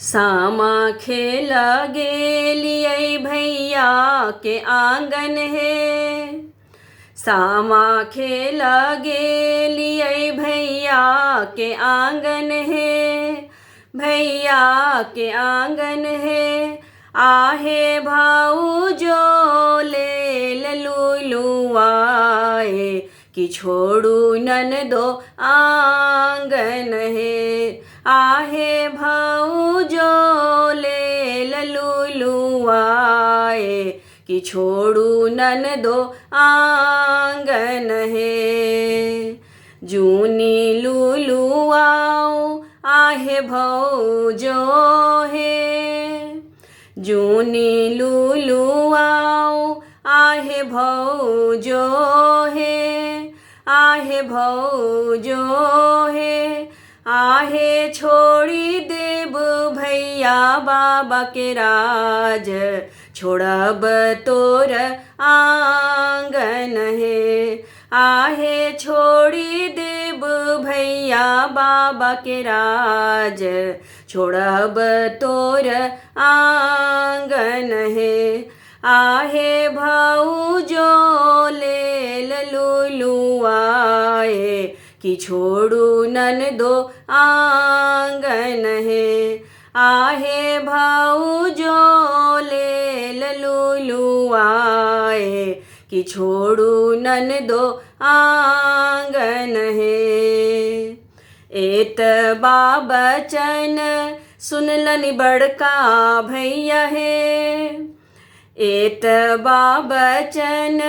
सामा खेल गेलियै भैया के आंगन है। सामा खेल गेलियै भैया के आंगन है। भैया के आंगन है आहे भाऊजो ले लुलुआए कि छोड़ू ननदो आंगन है। आहे भाऊजो ले लुलुआए कि छोड़ू ननदो आंगन है। जूनी लुलुआओ आहे भौजो है। जूनी लुलुआओ आहे भौजो है। आहे भौजो है आहे छोड़ी देब भैया बाबा के राज। छोड़ब तोर आंगन है। आहे छोड़ी देब भैया बाबा के राज। छोड़ब तोर आंगन है। आहे भाऊजो ले लुलुआए कि छोड़ू ननदो आंगन है। आहे भाऊजो ले लुलुआए कि छोड़ू ननदो आंगन है। एत बाबचन सुनलनि बड़का भैया है। एत बाबचन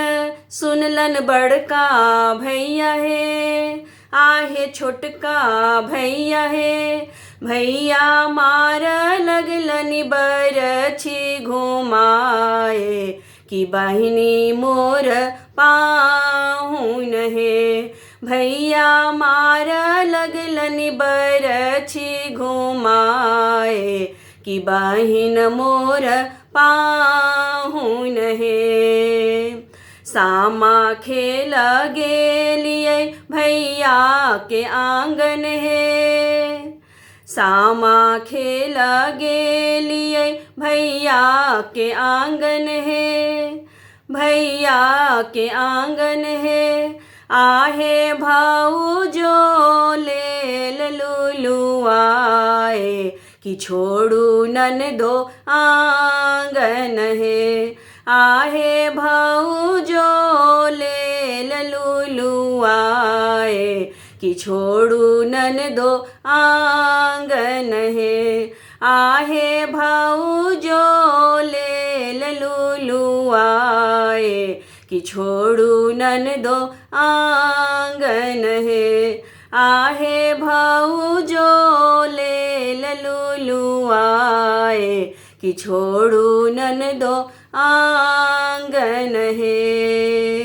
सुनलन बड़का भैया है। आहे छोटका भैया है। भैया मार लगलनि बरछी घुमाए कि बहिनी मोर पाहुन है। भैया मार लगलनि बरछी घुमाए कि बहिन मोर पाहुन है। सामा खेल गेलियै भैया के आंगन है। सामा खेल गेलियै भैया के आंगन है। भैया के आंगन है आहे भाऊजो ले लुलुआए कि छोड़ू ननदो आंगन है। आहे भाऊजो ले लुलुआए कि छोड़ू ननदो आंगन है। आहे भाऊजो ले लुलुआए कि छोड़ू ननदो आंगन है। आहे भाऊजो ले लुलुआए कि छोड़ू ननदो आंगन है।